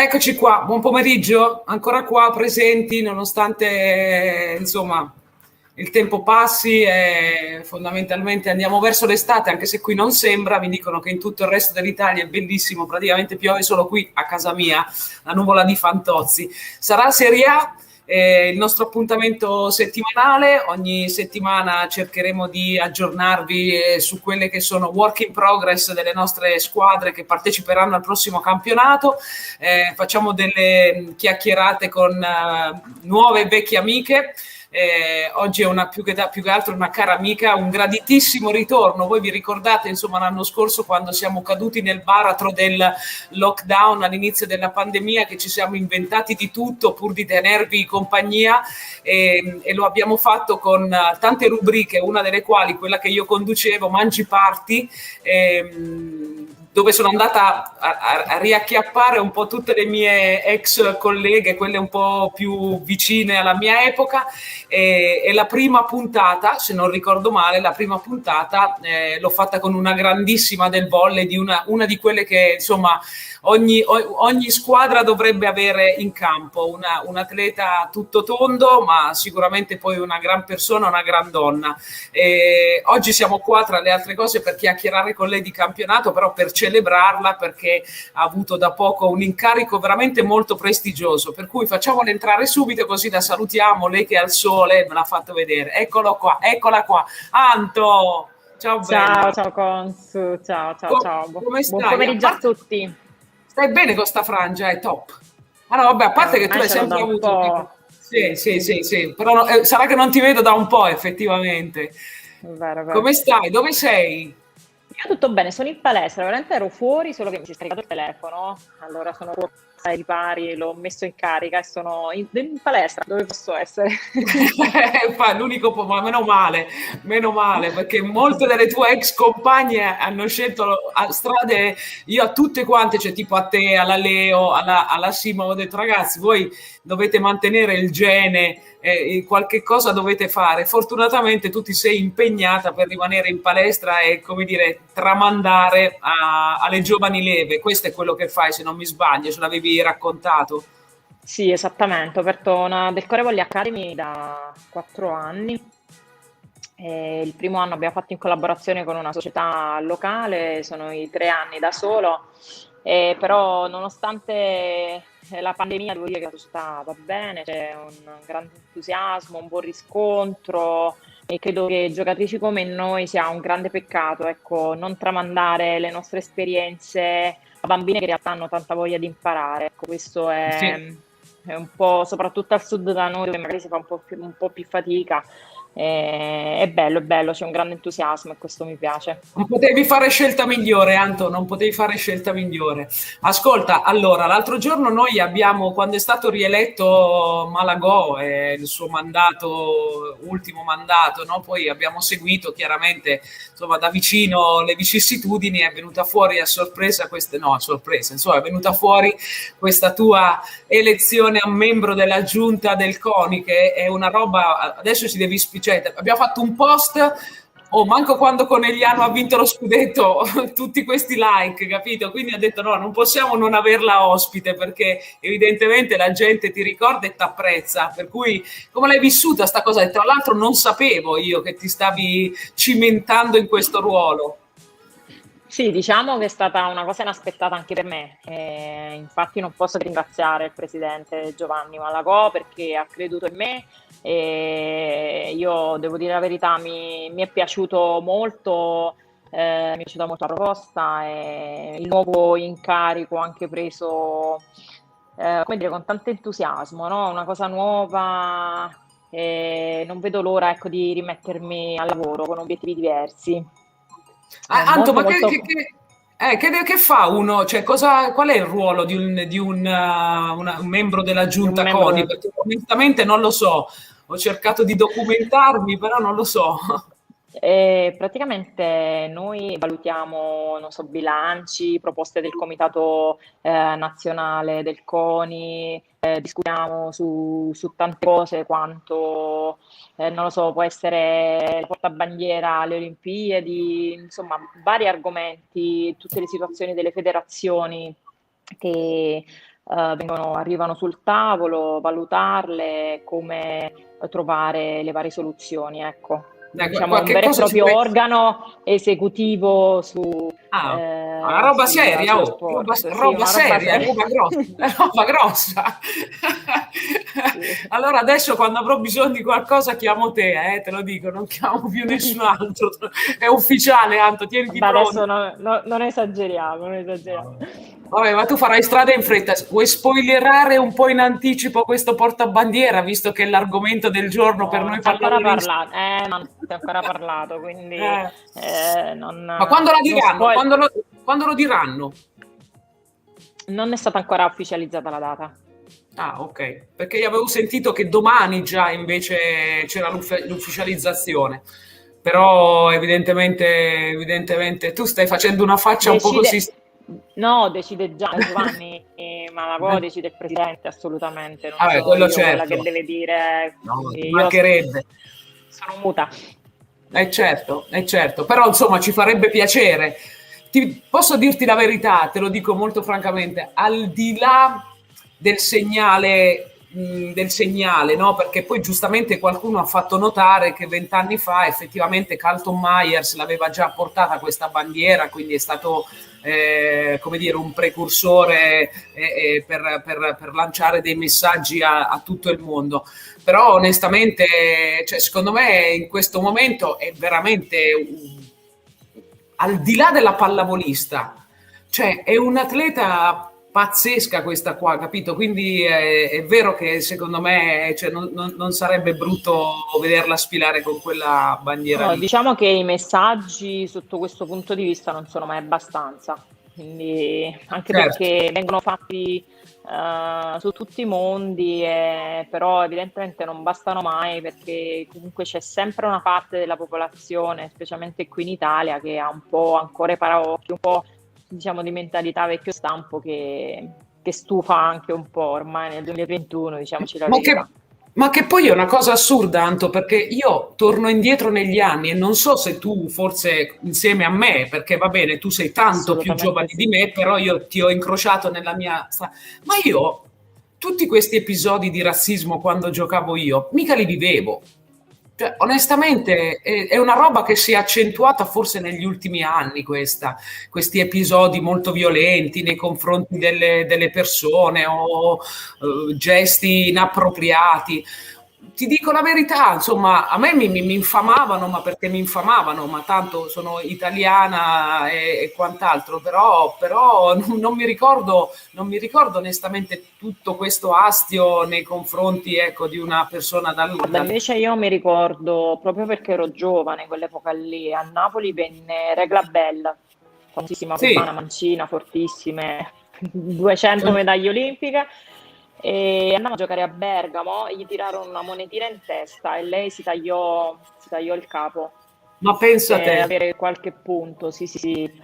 Eccoci qua, buon pomeriggio, ancora qua presenti nonostante insomma il tempo passi e fondamentalmente andiamo verso l'estate, anche se qui non sembra. Mi dicono che in tutto il resto dell'Italia è bellissimo, praticamente piove solo qui a casa mia, la nuvola di Fantozzi. Sarà Serie A. Il nostro appuntamento settimanale, ogni settimana cercheremo di aggiornarvi su quelle che sono work in progress delle nostre squadre che parteciperanno al prossimo campionato. Facciamo delle chiacchierate con nuove e vecchie amiche. Oggi è una più che altro una cara amica, un graditissimo ritorno. Voi vi ricordate insomma l'anno scorso, quando siamo caduti nel baratro del lockdown all'inizio della pandemia, che ci siamo inventati di tutto pur di tenervi compagnia, e lo abbiamo fatto con tante rubriche, una delle quali quella che io conducevo, Mangi Party, dove sono andata a riacchiappare un po' tutte le mie ex colleghe, quelle un po' più vicine alla mia epoca, e la prima puntata, se non ricordo male, l'ho fatta con una grandissima del volley, di una di quelle che insomma ogni squadra dovrebbe avere in campo, un atleta tutto tondo, ma sicuramente poi una gran persona, una gran donna. Oggi siamo qua, tra le altre cose, per chiacchierare con lei di campionato, però per celebrarla, perché ha avuto da poco un incarico veramente molto prestigioso, per cui facciamola entrare subito, così la salutiamo. Lei che è al sole me l'ha fatto vedere, eccola qua, Anto. Ciao, bella. Ciao Consu, ciao. Come stai? Buon pomeriggio a tutti. Stai bene con sta frangia? È top. Ah no, vabbè, a parte che tu hai sempre avuto... Sì, però sarà che non ti vedo da un po', effettivamente. Vero. Come stai? Dove sei? Io tutto bene, sono in palestra, veramente ero fuori, solo che mi si è scaricato il telefono, allora sono fuori ai ripari, l'ho messo in carica e sono in palestra, dove posso essere? L'unico ma meno male, perché molte delle tue ex compagne hanno scelto strade, io a tutte quante, cioè tipo a te, alla Leo, alla Sima, ho detto ragazzi, voi dovete mantenere il gene, qualche cosa dovete fare. Fortunatamente tu ti sei impegnata per rimanere in palestra e, come dire, tramandare alle giovani leve. Questo è quello che fai, se non mi sbaglio, ce l'avevi raccontato. Sì, esattamente, ho aperto una del Core Volley Academy da 4 anni. Il primo anno abbiamo fatto in collaborazione con una società locale, sono i 3 anni da solo, però nonostante la pandemia devo dire che la società va bene, c'è un grande entusiasmo, un buon riscontro, e credo che giocatrici come noi sia un grande peccato, ecco, non tramandare le nostre esperienze a bambine che in realtà hanno tanta voglia di imparare. Ecco, questo è un po', soprattutto al sud da noi, dove magari si fa un po' più fatica. È bello, c'è un grande entusiasmo e questo mi piace. Non potevi fare scelta migliore, Anto, non potevi fare scelta migliore. Ascolta, allora, l'altro giorno noi abbiamo, quando è stato rieletto Malagò, il suo mandato, ultimo mandato, no? Poi abbiamo seguito chiaramente, insomma, da vicino le vicissitudini, è venuta fuori a sorpresa insomma, è venuta fuori questa tua elezione a membro della giunta del CONI, che è una roba, adesso si deve cioè, abbiamo fatto un post. Oh, manco quando Conegliano ha vinto lo scudetto, tutti questi like, capito? Quindi ho detto no, non possiamo non averla ospite perché evidentemente la gente ti ricorda e ti apprezza. Per cui come l'hai vissuta sta cosa? E tra l'altro non sapevo io che ti stavi cimentando in questo ruolo. Sì, diciamo che è stata una cosa inaspettata anche per me. Infatti non posso che ringraziare il presidente Giovanni Malagò perché ha creduto in me e io devo dire la verità, mi è piaciuto molto, mi è piaciuta molto la proposta e il nuovo incarico anche preso, come dire, con tanto entusiasmo, no? Una cosa nuova e non vedo l'ora, ecco, di rimettermi al lavoro con obiettivi diversi. Anto, Molto, ma molto. che fa uno? Cioè, qual è il ruolo di un membro della Di un giunta membro CONI? del. Perché onestamente non lo so. Ho cercato di documentarmi, però non lo so. Praticamente noi valutiamo, non so, bilanci, proposte del Comitato Nazionale del CONI, discutiamo su tante cose quanto, non lo so, può essere la portabandiera alle Olimpiadi, insomma, vari argomenti, tutte le situazioni delle federazioni che arrivano sul tavolo, valutarle, come trovare le varie soluzioni, ecco. Dai, Diciamo un qualche vero e cosa ci proprio puoi. organo esecutivo Ah, una roba seria, sullo oh, roba, sport. Sì, roba una roba seria, seria. roba grossa, roba grossa. Sì. Allora adesso quando avrò bisogno di qualcosa chiamo te, te lo dico, non chiamo più nessun altro. È ufficiale, Anto, tieniti Vabbè, adesso pronto. non esageriamo, non esageriamo. Vabbè, ma tu farai strada in fretta. Vuoi spoilerare un po' in anticipo questo portabandiera, visto che è l'argomento del giorno per No, noi non si è ancora pallavolisti? parlato, ma non si è ancora parlato, quindi Eh. Ma quando la non diranno? spoil. Quando lo diranno? Non è stata ancora ufficializzata la data. Ah, ok. Perché io avevo sentito che domani già invece c'era l'ufficializzazione. Però evidentemente tu stai facendo una faccia un po' così. Decide, no, decide già Giovanni Malagò, decide il presidente, assolutamente, non Vabbè, sono quello io quella che certo. deve dire, No, ci quindi io mancherebbe. sono muta. È certo, però insomma ci farebbe piacere. Posso dirti la verità, te lo dico molto francamente, al di là del segnale, no? Perché poi giustamente qualcuno ha fatto notare che 20 anni fa effettivamente Carlton Myers l'aveva già portata questa bandiera, quindi è stato come dire, un precursore per lanciare dei messaggi a tutto il mondo. Però onestamente, cioè, secondo me in questo momento è veramente al di là della pallavolista, cioè è un atleta pazzesca questa qua, capito? Quindi è vero che secondo me, cioè, non sarebbe brutto vederla sfilare con quella bandiera No, lì. diciamo che i messaggi sotto questo punto di vista non sono mai abbastanza, quindi anche Certo. perché vengono fatti su tutti i mondi, però evidentemente non bastano mai perché comunque c'è sempre una parte della popolazione, specialmente qui in Italia, che ha un po' ancora i paraocchi, un po' diciamo di mentalità vecchio stampo che stufa anche un po' ormai nel 2021, diciamoci la Ma che, verità. ma che poi è una cosa assurda, Anto, perché io torno indietro negli anni e non so se tu forse insieme a me, perché va bene, tu sei tanto più giovane Assolutamente di sì. me, però io ti ho incrociato nella mia. Ma io, tutti questi episodi di razzismo quando giocavo io, mica li vivevo. Cioè, onestamente è una roba che si è accentuata forse negli ultimi anni, questi episodi molto violenti nei confronti delle persone o gesti inappropriati. ti dico la verità, insomma, a me mi infamavano, ma perché mi infamavano, ma tanto sono italiana e quant'altro, però non mi ricordo, non mi ricordo onestamente tutto questo astio nei confronti, ecco, di una persona Guarda, invece io mi ricordo, proprio perché ero giovane quell'epoca lì, a Napoli venne Regla Bella, famosissima cubana Sì, mancina, fortissime, 200 medaglie olimpiche, e andammo a giocare a Bergamo, gli tirarono una monetina in testa e lei si tagliò il capo ma pensa a te. per avere qualche punto, sì, sì, sì.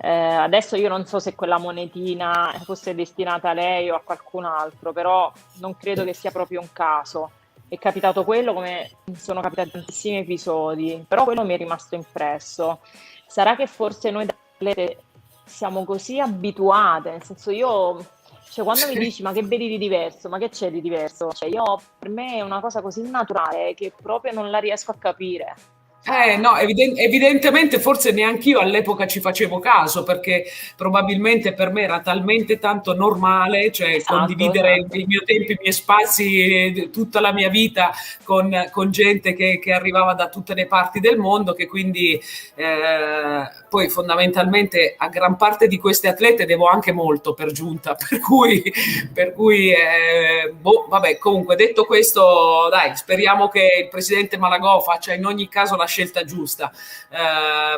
Adesso io non so se quella monetina fosse destinata a lei o a qualcun altro, però non credo che sia proprio un caso. È capitato quello come sono capitati tantissimi episodi, però quello mi è rimasto impresso. Sarà che forse noi da atlete siamo così abituate, nel senso io, cioè quando mi dici ma che vedi di diverso, ma che c'è di diverso? Cioè io, per me è una cosa così naturale che proprio non la riesco a capire. Cioè, No, evidentemente forse neanch'io all'epoca ci facevo caso perché probabilmente per me era talmente tanto normale, cioè esatto, condividere esatto. il mio tempo, i miei spazi, tutta la mia vita con gente che arrivava da tutte le parti del mondo, che quindi poi fondamentalmente a gran parte di queste atlete devo anche molto per giunta, per cui boh, vabbè, comunque detto questo, dai, speriamo che il presidente Malagò faccia in ogni caso la scelta giusta.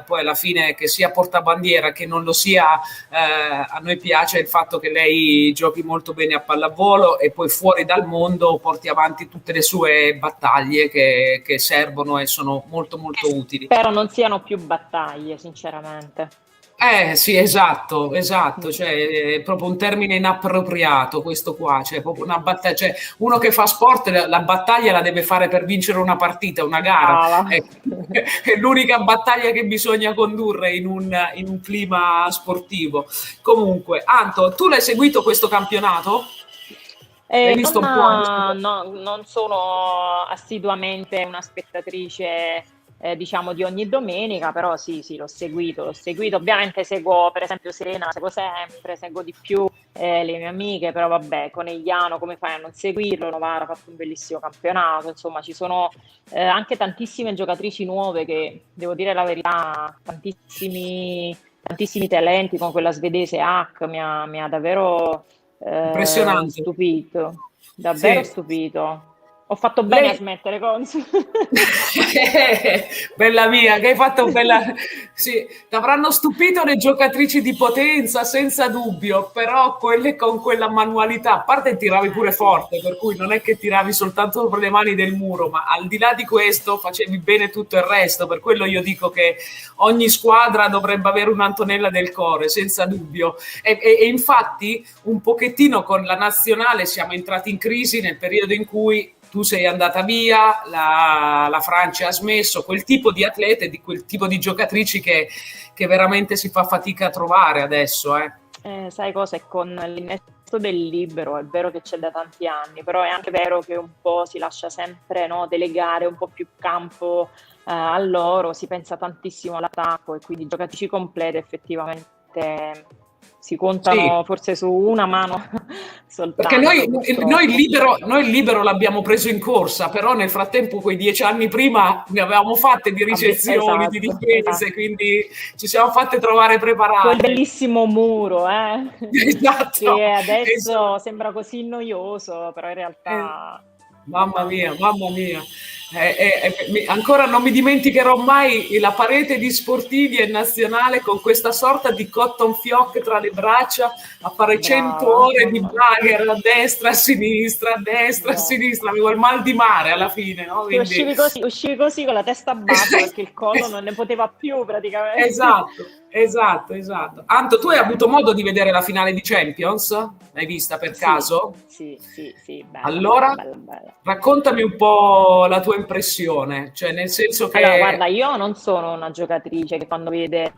Poi alla fine che sia portabandiera, che non lo sia, a noi piace il fatto che lei giochi molto bene a pallavolo e poi fuori dal mondo porti avanti tutte le sue battaglie che servono e sono molto molto utili. Spero non siano più battaglie, sinceramente. Sì, esatto, esatto, Mm. cioè è proprio un termine inappropriato questo qua, cioè proprio una battaglia, cioè uno che fa sport la battaglia la deve fare per vincere una partita, una gara, Brava. è, è l'unica battaglia che bisogna condurre in un clima sportivo. Comunque, Anto, tu l'hai seguito questo campionato? L'hai Non, visto un po'? no, non sono assiduamente una spettatrice, diciamo, di ogni domenica, però sì, sì, l'ho seguito, l'ho seguito. Ovviamente seguo, per esempio, Serena, la seguo sempre, seguo di più le mie amiche, però vabbè, Conegliano, come fai a non seguirlo? Novara ha fatto un bellissimo campionato, insomma, ci sono anche tantissime giocatrici nuove che, devo dire la verità, tantissimi talenti, con quella svedese Hack mi ha davvero Impressionante. stupito, davvero Sì. stupito. Ho fatto bene a Lei, smettere, Cons. bella mia, che hai fatto bella. Sì, ti avranno stupito le giocatrici di potenza, senza dubbio, però quelle con quella manualità, a parte tiravi pure Sì. forte, per cui non è che tiravi soltanto sopra le mani del muro, ma al di là di questo facevi bene tutto il resto, per quello io dico che ogni squadra dovrebbe avere un'Antonella del Core, senza dubbio. E infatti un pochettino con la nazionale siamo entrati in crisi nel periodo in cui tu sei andata via, la Francia ha smesso, quel tipo di atlete, di quel tipo di giocatrici che veramente si fa fatica a trovare adesso. Sai cosa? È con l'innesto del libero, è vero che c'è da tanti anni, però è anche vero che un po' si lascia sempre, no, delegare un po' più campo a loro, si pensa tantissimo all'attacco e quindi giocatrici complete effettivamente si Sì, contano forse su una mano perché soltanto, purtroppo. noi il libero l'abbiamo preso in corsa, però nel frattempo quei 10 anni prima ne avevamo fatte di ricezioni, di Esatto, difese, esatto. quindi ci siamo fatte trovare Quel preparate. bellissimo muro, che Esatto, adesso esatto. sembra così noioso, però in Eh, realtà, mamma mamma mia, mia. mamma mia. Ancora non mi dimenticherò mai la parete di sportivi e nazionale con questa sorta di cotton fioc tra le braccia a fare 100 Brava, ore di mamma mia. bagger a destra, a sinistra, a destra, a Esatto. sinistra. Avevo il mal di mare alla fine, no? Che Quindi... uscivi così con la testa bassa perché il collo non ne poteva più praticamente. Esatto, esatto, esatto. Anto, tu hai Sì. avuto modo di vedere la finale di Champions? L'hai vista per Sì, caso? sì, sì, sì, bella, bella, Allora, bella, bella. raccontami un po' la tua impressione, cioè nel senso Allora, guarda, che io non sono una giocatrice che quando vede,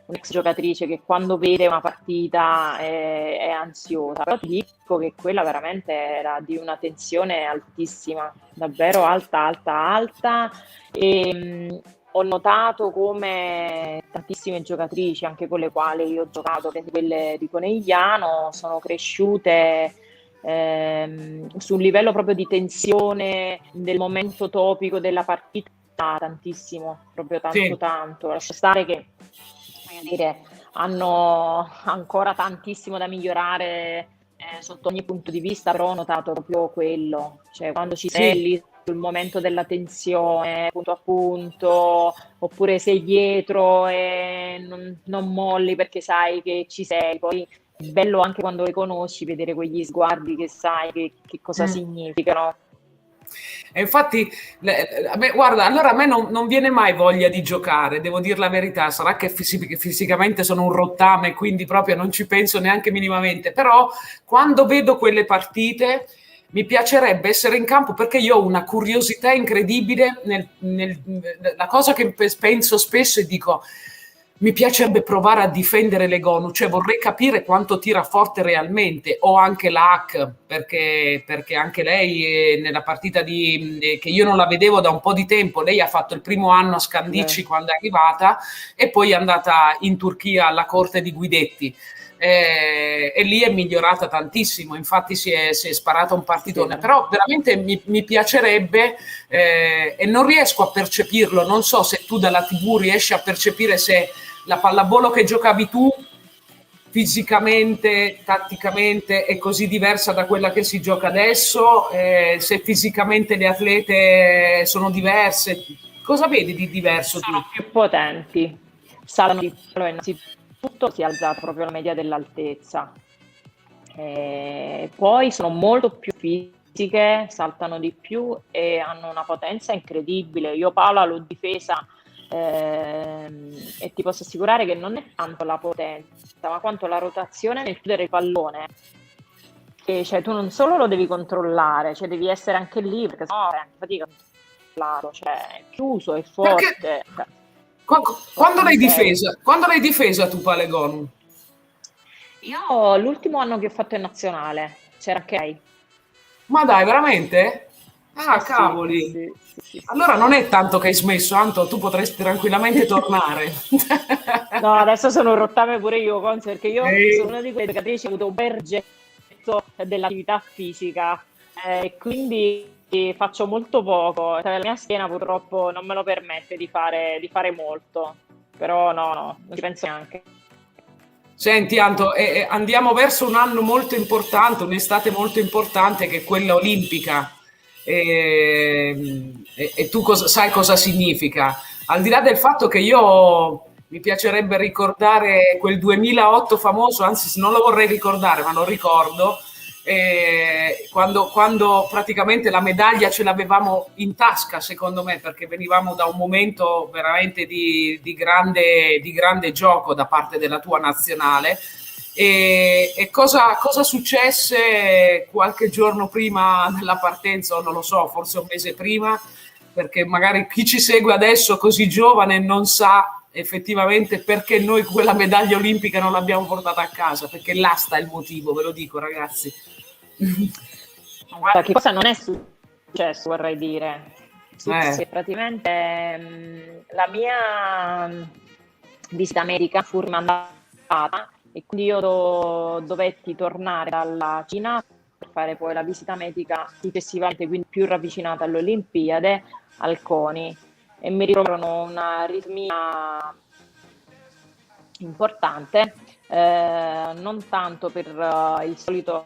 un'ex giocatrice che quando vede una partita è ansiosa, però ti dico che quella veramente era di una tensione altissima, davvero alta, alta, alta. E, ho notato come tantissime giocatrici, anche con le quali io ho giocato, quelle di Conegliano, sono cresciute sul livello proprio di tensione del momento topico della partita, tantissimo, proprio tanto Sì. tanto. Lascia stare che, voglio dire, hanno ancora tantissimo da migliorare sotto ogni punto di vista, però ho notato proprio quello, cioè quando ci sei Sì. lì sul momento della tensione, punto a punto, oppure sei dietro e non molli perché sai che ci sei, poi è bello anche quando le conosci, vedere quegli sguardi che sai che cosa Mm. significano. E infatti, guarda, allora a me non viene mai voglia di giocare, devo dire la verità. Sarà che fisicamente sono un rottame, quindi proprio non ci penso neanche minimamente. Però quando vedo quelle partite mi piacerebbe essere in campo perché io ho una curiosità incredibile. La cosa che penso spesso e dico. Mi piacerebbe provare a difendere le Gonu, cioè vorrei capire quanto tira forte realmente, o anche la Hack, perché anche lei nella partita che io non la vedevo da un po' di tempo, lei ha fatto il primo anno a Scandicci quando è arrivata e poi è andata in Turchia alla corte di Guidetti. E lì è migliorata tantissimo, infatti si è sparato un partitone, Sì. però veramente mi piacerebbe e non riesco a percepirlo, non so se tu dalla TV riesci a percepire se la pallavolo che giocavi tu fisicamente, tatticamente è così diversa da quella che si gioca adesso, se fisicamente le atlete sono diverse, cosa vedi di diverso tu? Sono più potenti, salgono di più, innanzitutto si è alzata proprio la media dell'altezza. Poi sono molto più fisiche, saltano di più e hanno una potenza incredibile. Io Paola l'ho difesa e ti posso assicurare che non è tanto la potenza, ma quanto la rotazione nel chiudere il pallone. Che, cioè, tu non solo lo devi controllare, cioè devi essere anche lì, perché sennò fai anche fatica a controllarlo, cioè è chiuso, è Perché forte. quando Porca l'hai miseria. difesa? Quando l'hai difesa tu Palegon? Io l'ultimo anno che ho fatto in nazionale, c'era anche lei. Ma dai, veramente? Ah, Sì, cavoli. sì, sì, sì, sì, Allora sì. non è tanto che hai smesso, Anto, tu potresti tranquillamente tornare. No, adesso sono un rottame pure io, Conzi, perché io sono Ehi. una di quelle giocatrici che ha avuto un bel getto dell'attività fisica, quindi faccio molto poco. Cioè, la mia schiena purtroppo non me lo permette di fare molto, però no, no, non ci penso neanche. Senti, Anto, andiamo verso un anno molto importante, un'estate molto importante che è quella olimpica. E tu sai cosa significa? Al di là del fatto che io mi piacerebbe ricordare quel 2008 famoso, anzi non lo vorrei ricordare, ma lo ricordo, quando praticamente la medaglia ce l'avevamo in tasca, secondo me, perché venivamo da un momento veramente di grande gioco da parte della tua nazionale. E cosa successe qualche giorno prima della partenza, o non lo so, forse un mese prima, perché magari chi ci segue adesso così giovane non sa effettivamente perché noi quella medaglia olimpica non l'abbiamo portata a casa, perché là sta il motivo, ve lo dico ragazzi. Guarda, che cosa non è successo, vorrei dire. Eh, Successe praticamente la mia visita america fu rimandata e quindi io dovetti tornare dalla Cina per fare poi la visita medica successivamente, quindi più ravvicinata alle Olimpiadi, al CONI, e mi ritrovarono una ritmia importante, non tanto per la solita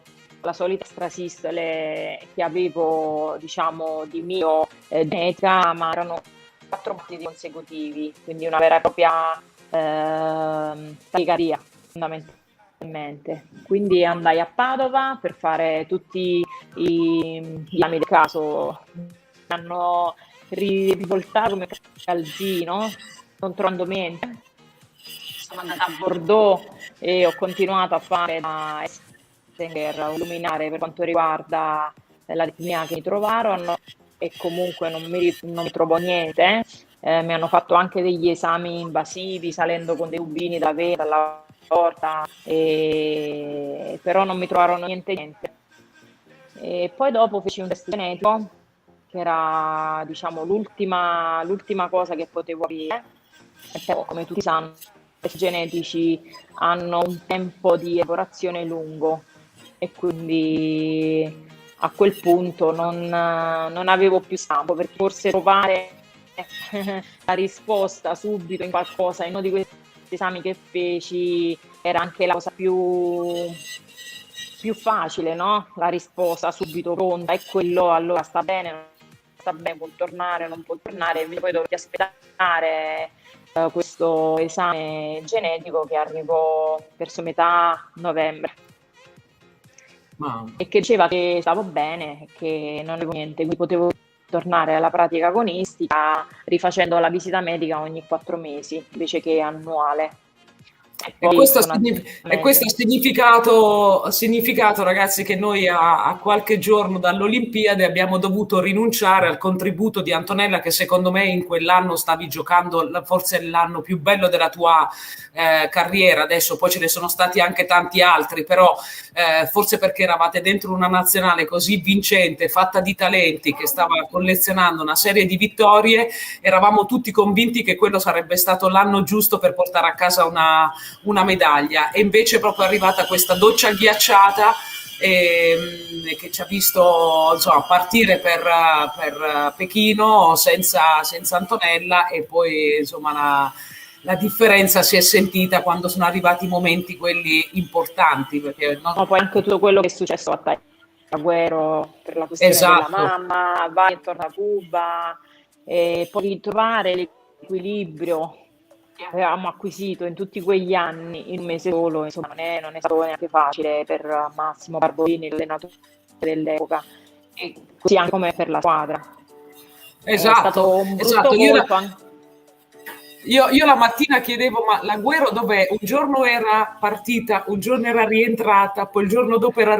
strasistole che avevo, diciamo, di mio genetica, ma erano 4 battiti consecutivi, quindi una vera e propria tachicardia, fondamentalmente. Quindi andai a Padova per fare tutti gli esami del caso. Mi hanno rivoltato come calzino, non trovando niente. Sono andata a Bordeaux e ho continuato a fare da Essinger, un luminare per quanto riguarda l'aritmia che mi trovarono e comunque non mi trovo niente. Mi hanno fatto anche degli esami invasivi salendo con dei tubini da vena dalla porta, però non mi trovarono niente. E poi dopo feci un test genetico, che era, diciamo, l'ultima cosa che potevo avere. E poi, come tutti sanno, i test genetici hanno un tempo di elaborazione lungo e quindi a quel punto non avevo più stampo, perché forse trovare la risposta subito in qualcosa, in uno di questi esami che feci, era anche la cosa più facile, no? La risposta subito pronta, e quello allora sta bene, non sta bene, può tornare, non può tornare, e poi dovetti aspettare questo esame genetico che arrivò verso metà novembre Ma e che diceva che stavo bene, che non avevo niente, quindi potevo tornare alla pratica agonistica rifacendo la visita medica ogni 4 mesi invece che annuale. E E poi questo e questo fondamentalmente ha significato, ragazzi, che noi a qualche giorno dall'Olimpiade abbiamo dovuto rinunciare al contributo di Antonella, che secondo me in quell'anno stavi giocando forse l'anno più bello della tua carriera. Adesso poi ce ne sono stati anche tanti altri, però forse perché eravate dentro una nazionale così vincente, fatta di talenti, che stava collezionando una serie di vittorie, eravamo tutti convinti che quello sarebbe stato l'anno giusto per portare a casa una medaglia, e invece è proprio arrivata questa doccia ghiacciata che ci ha visto insomma, partire per Pechino senza Antonella, e poi insomma la differenza si è sentita quando sono arrivati i momenti quelli importanti, perché no, poi anche tutto quello che è successo a Agüero per la questione della esatto. mamma, vai e torna a Cuba, e poi ritrovare l'equilibrio che avevamo acquisito in tutti quegli anni in un mese solo, insomma, non è stato neanche facile per Massimo Barbolini, l'allenatore dell'epoca, e così anche come per la squadra. È Esatto, stato un brutto esatto. colpo. Io la mattina chiedevo, ma l'Agüero dov'è? Un giorno era partita, un giorno era rientrata, poi il giorno dopo era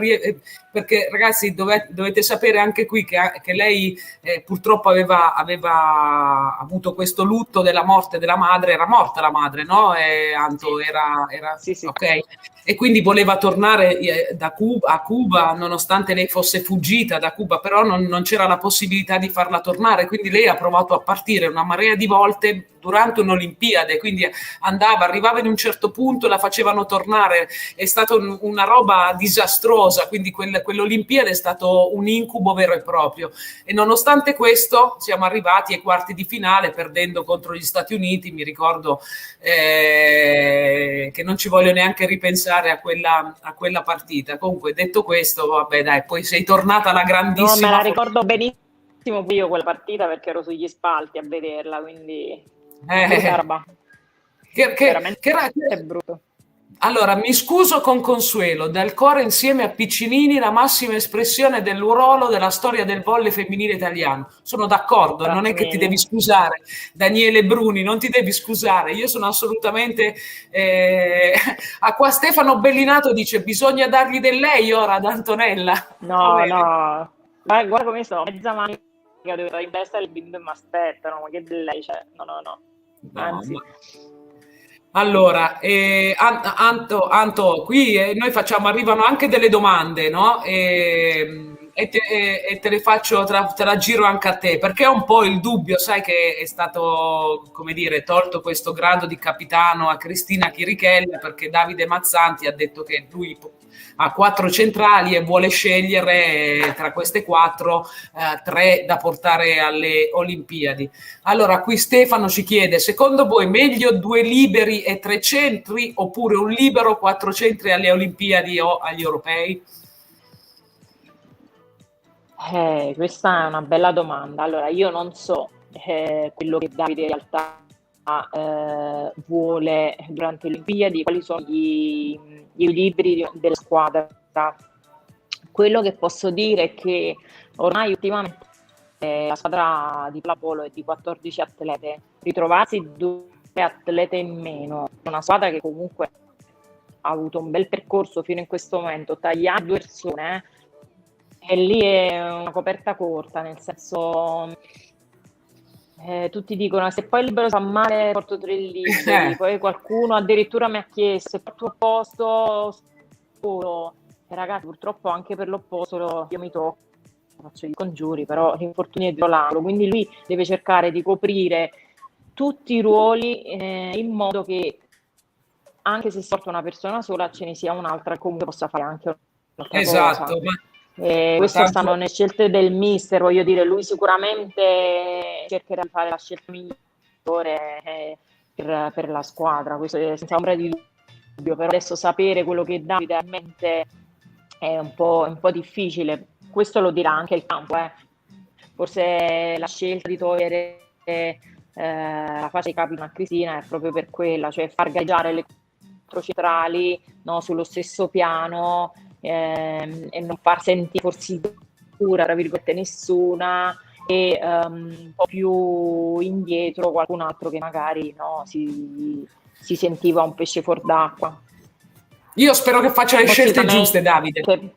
perché ragazzi dovete sapere anche qui che lei purtroppo aveva avuto questo lutto della morte della madre, era morta la madre, no? Anto, Sì, sì, sì. ok. E quindi voleva tornare a Cuba, nonostante lei fosse fuggita da Cuba, però non c'era la possibilità di farla tornare, quindi lei ha provato a partire una marea di volte durante un'Olimpiade, quindi arrivava in un certo punto, la facevano tornare, è stata una roba disastrosa, quindi quell'Olimpiade è stato un incubo vero e proprio, e nonostante questo siamo arrivati ai quarti di finale perdendo contro gli Stati Uniti. Mi ricordo che non ci voglio neanche ripensare a quella partita. Comunque, detto questo, vabbè, dai, poi sei tornata alla No, me grandissima la ricordo benissimo io quella partita perché ero sugli spalti a vederla, quindi brutta eh, roba, che veramente era, brutto. allora, mi scuso con Consuelo, dal cuore insieme a Piccinini, la massima espressione del ruolo della storia del volley femminile italiano. Sono d'accordo, non è Grazie che ti devi mille. scusare, Daniele Bruni, non ti devi scusare. Io sono assolutamente... a qua Stefano Bellinato dice, bisogna dargli del lei ora ad Antonella. Va No, bene. no, guarda come sto, mezza manica devo in testa, il bimbo mi aspettano, ma che lei c'è? No, no, no, No, anzi, allora, Anto, qui noi facciamo, arrivano anche delle domande, no? E te le faccio, te la giro anche a te, perché ho un po' il dubbio, sai che è stato, come dire, tolto questo grado di capitano a Cristina Chirichella, perché Davide Mazzanti ha detto che lui ha 4 centrali e vuole scegliere tra queste 4 3 da portare alle Olimpiadi. Allora, qui Stefano ci chiede, secondo voi meglio 2 liberi e 3 centri, oppure un libero, 4 centri alle Olimpiadi o agli europei? questa è una bella domanda. Allora, io non so quello che Davide in realtà vuole durante le Olimpiadi, quali sono gli equilibri della squadra. Quello che posso dire è che ormai ultimamente la squadra di pallavolo è di 14 atlete, ritrovarsi 2 atlete in meno, una squadra che comunque ha avuto un bel percorso fino in questo momento, tagliare 2 persone, e lì è una coperta corta, nel senso tutti dicono se poi il libero fa male porto 3 liberi, poi qualcuno addirittura mi ha chiesto se porto opposto solo, e ragazzi purtroppo anche per l'opposto io mi tocco, faccio i congiuri, però l'infortunio è dietro l'angolo, quindi lui deve cercare di coprire tutti i ruoli in modo che anche se sorta una persona sola ce ne sia un'altra che comunque possa fare anche un'altra esatto, cosa. E ma queste tanto... stanno nelle scelte del mister, voglio dire, lui sicuramente cercherà di fare la scelta migliore per la squadra, questo è senza ombra di dubbio, però adesso sapere quello che dà idealmente è un po' difficile, questo lo dirà anche il campo, eh. Forse la scelta di togliere la fase di capi a Cristina è proprio per quella, cioè far gareggiare le quattro centrali, no, sullo stesso piano, e non far sentire forzatura, tra virgolette, nessuna, e un po' più indietro qualcun altro che magari, no, si sentiva un pesce fuor d'acqua. Io spero che faccia le Poi scelte giuste, sicuramente Davide.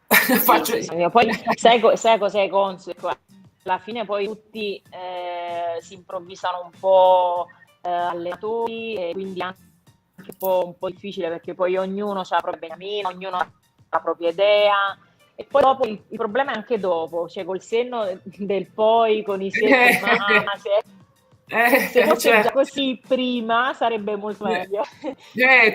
sì, Faccio... bisogna. Poi sai cos'è Consu? Che alla fine poi tutti si improvvisano un po' allenatori, e quindi anche un po' difficile, perché poi ognuno ha la propria beniamina, ognuno ha la propria idea, e poi dopo il problema è anche dopo, cioè col senno del poi, con i se, ma se fosse già certo. così prima sarebbe molto meglio.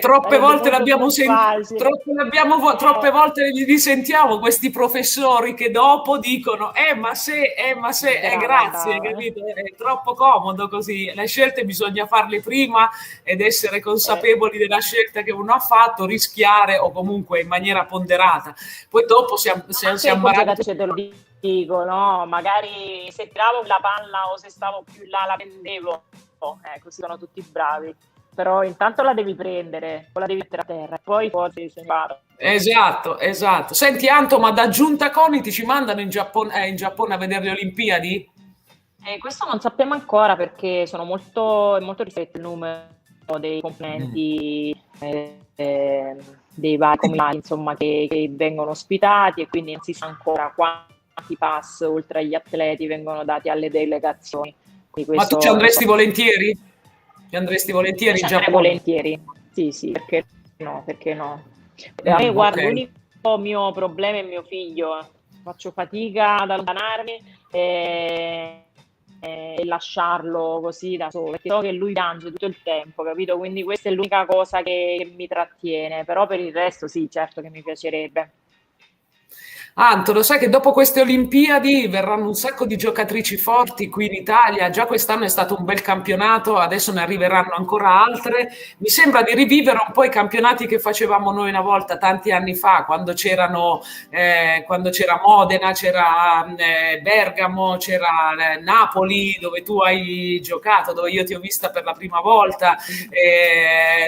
Troppe Sarebbe volte molto più l'abbiamo sentito, facile. troppe volte li risentiamo questi professori che dopo dicono, ma se, Brava, grazie, brava. capito? È troppo comodo così. Le scelte bisogna farle prima ed essere Eh, consapevoli della scelta che uno ha fatto, rischiare o comunque in maniera ponderata. Poi dopo Ma anche siamo con barati. giocatrice te lo dico, no? Magari se tiravo la palla o se stavo più là la prendevo, così sono tutti bravi. Però intanto la devi prendere, poi la devi mettere a terra, e poi forse se ne va. Esatto, esatto. Senti Anto, ma da Giunta Coniti ci mandano in Giappone a vedere le Olimpiadi? Questo non sappiamo ancora perché è molto ristretto il numero dei Mm. componenti dei vari comitati, insomma, che vengono ospitati, e quindi non si sa ancora quanti pass oltre agli atleti vengono dati alle delegazioni. Quindi Ma tu ci questo non lo andresti so. volentieri? Ci andresti Io volentieri ci in andrei Giappone? volentieri, sì, sì, perché no, perché no. A me, Ok. guarda, l'unico mio problema è mio figlio. Faccio fatica ad allontanarmi e lasciarlo così da solo, perché so che lui piange tutto il tempo, capito? Quindi questa è l'unica cosa che mi trattiene, però per il resto sì, certo che mi piacerebbe. Anto, lo sai che dopo queste Olimpiadi verranno un sacco di giocatrici forti qui in Italia, già quest'anno è stato un bel campionato, adesso ne arriveranno ancora altre. Mi sembra di rivivere un po' i campionati che facevamo noi una volta, tanti anni fa, quando c'era Modena, c'era Bergamo, c'era Napoli, dove tu hai giocato, dove io ti ho vista per la prima volta.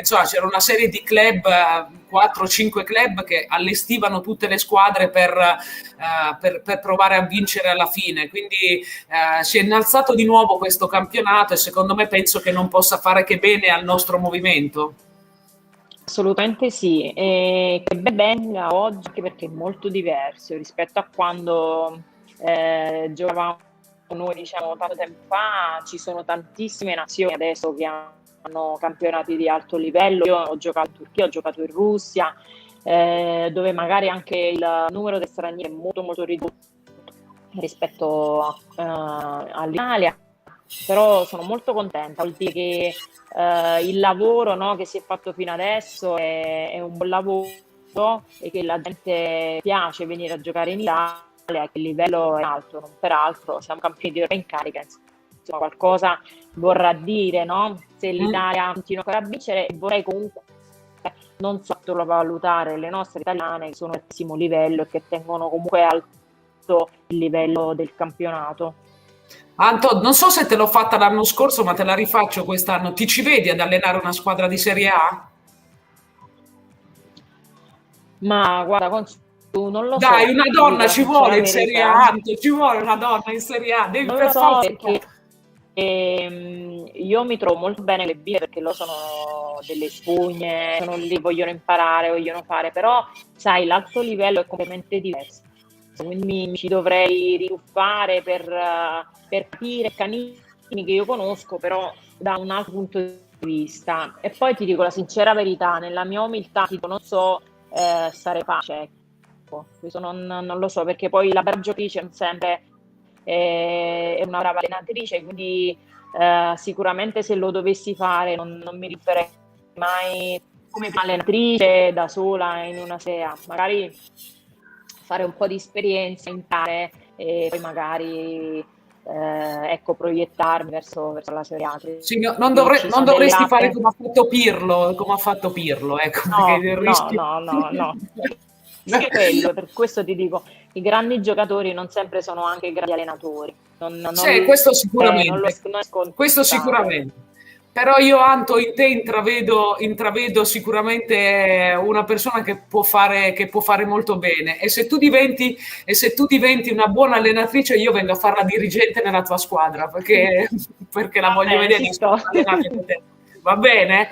Insomma, c'era una serie di club, 4-5 club che allestivano tutte le squadre per provare a vincere alla fine. Quindi si è innalzato di nuovo questo campionato e secondo me penso che non possa fare che bene al nostro movimento. Assolutamente sì, e che ben venga oggi anche perché è molto diverso rispetto a quando giocavamo noi, diciamo, tanto tempo fa. Ci sono tantissime nazioni adesso che hanno campionati di alto livello. Io ho giocato in Turchia, ho giocato in Russia, dove magari anche il numero di stranieri è molto molto ridotto rispetto all'Italia, però sono molto contenta, vuol dire che il lavoro, no, che si è fatto fino adesso è un buon lavoro, e che la gente piace venire a giocare in Italia, che il livello è alto, non peraltro siamo campioni di Europa in carica, insomma qualcosa vorrà dire, no? Se Mm. l'Italia continua ancora a vincere, vorrei comunque non sottovalutare le nostre italiane che sono al altissimo livello e che tengono comunque alto il livello del campionato. Anto, non so se te l'ho fatta l'anno scorso, ma te la rifaccio quest'anno. Ti ci vedi ad allenare una squadra di Serie A? Ma guarda, non lo Dai, so, una ti dico donna la ci sincera vuole in Serie A, verità. Anto, ci vuole una donna in Serie A, devi Non lo per so forza. perché io mi trovo molto bene le bimbe, perché loro sono delle spugne, sono lì, vogliono imparare, vogliono fare, però sai, l'alto livello è completamente diverso. Quindi mi ci dovrei rituffare per capire canini che io conosco, però da un altro punto di vista. E poi ti dico la sincera verità, nella mia umiltà, tipo, non so stare pace, ecco. Questo non lo so, perché poi la brava giocatrice non sempre è una brava allenatrice, quindi sicuramente se lo dovessi fare non mi rifarei mai come allenatrice da sola in una Serie A, magari fare un po' di esperienza, imparare e poi magari ecco, proiettarmi verso la Serie A. Sì, Non non dovresti fare come ha fatto Pirlo, ecco, perché No, il no, rischio... no, no, no. Il rischio è quello, per questo ti dico, i grandi giocatori non sempre sono anche grandi allenatori. Sì, questo Non sicuramente, è questo scontato. sicuramente. Però io, Anto, in te intravedo sicuramente una persona che può fare molto bene. E se tu diventi una buona allenatrice, io vengo a fare la dirigente nella tua squadra, perché la Va voglio bene, vedere ci di sto. allenare con te. Va bene?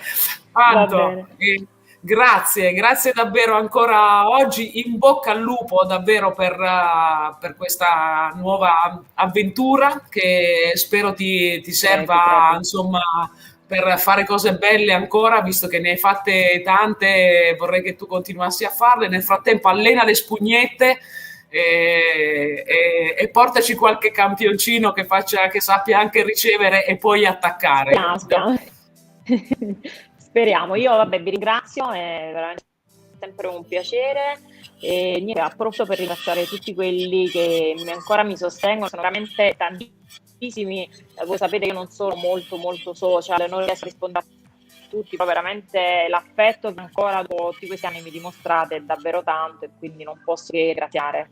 Va Anto, bene. grazie davvero ancora oggi, in bocca al lupo davvero per questa nuova avventura che spero ti Ti serva, credo. insomma, per fare cose belle ancora, visto che ne hai fatte tante, vorrei che tu continuassi a farle. Nel frattempo allena le spugnette e portaci qualche campioncino che sappia anche ricevere e poi attaccare. Speriamo, speriamo. Speriamo. Io vabbè, vi ringrazio, è veramente sempre un piacere e niente, approfitto per ringraziare tutti quelli che ancora mi sostengono, sono veramente tantissimi. Voi sapete che io non sono molto social, non riesco a rispondere a tutti, però veramente l'affetto che ancora dopo tutti questi anni mi dimostrate è davvero tanto e quindi non posso che ringraziare.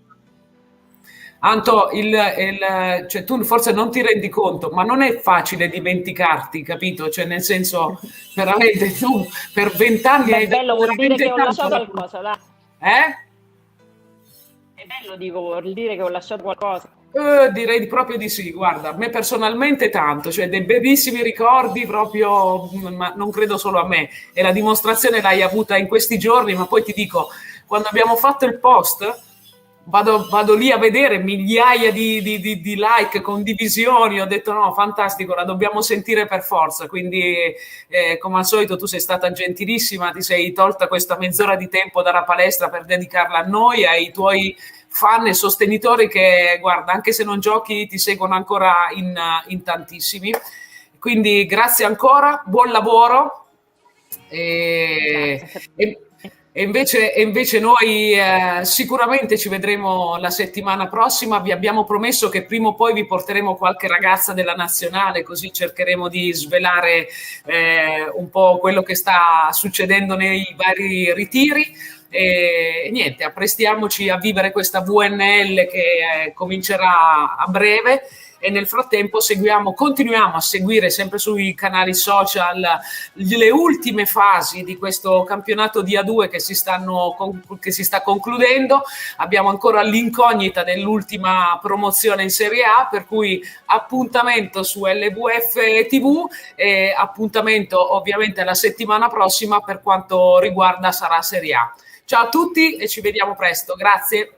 Anto, cioè, tu forse non ti rendi conto, ma non è facile dimenticarti, capito? Cioè, nel senso, veramente tu per 20 anni Beh, hai dato bello, vuol dire veramente che ho tanto lasciato alla tua... qualcosa, dai. Eh? È bello, dico, vuol dire che ho lasciato qualcosa. Direi proprio di sì, guarda, a me personalmente tanto, cioè dei bellissimi ricordi proprio, ma non credo solo a me, e la dimostrazione l'hai avuta in questi giorni, ma poi ti dico, quando abbiamo fatto il post, vado lì a vedere migliaia di like, condivisioni, ho detto no, fantastico, la dobbiamo sentire per forza, quindi come al solito tu sei stata gentilissima, ti sei tolta questa mezz'ora di tempo dalla palestra per dedicarla a noi, ai tuoi fan e sostenitori che, guarda, anche se non giochi, ti seguono ancora in tantissimi. Quindi grazie ancora, buon lavoro. E, Grazie. e, e invece noi sicuramente ci vedremo la settimana prossima. Vi abbiamo promesso che prima o poi vi porteremo qualche ragazza della nazionale, così cercheremo di svelare un po' quello che sta succedendo nei vari ritiri. E niente, apprestiamoci a vivere questa VNL che comincerà a breve e nel frattempo continuiamo a seguire sempre sui canali social le ultime fasi di questo campionato di A2 che si sta concludendo. Abbiamo ancora l'incognita dell'ultima promozione in Serie A, per cui appuntamento su LVF TV e appuntamento ovviamente la settimana prossima per quanto riguarda sarà Serie A. Ciao a tutti e ci vediamo presto. Grazie.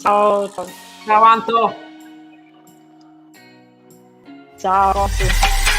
Ciao. Ciao Anto. Ciao.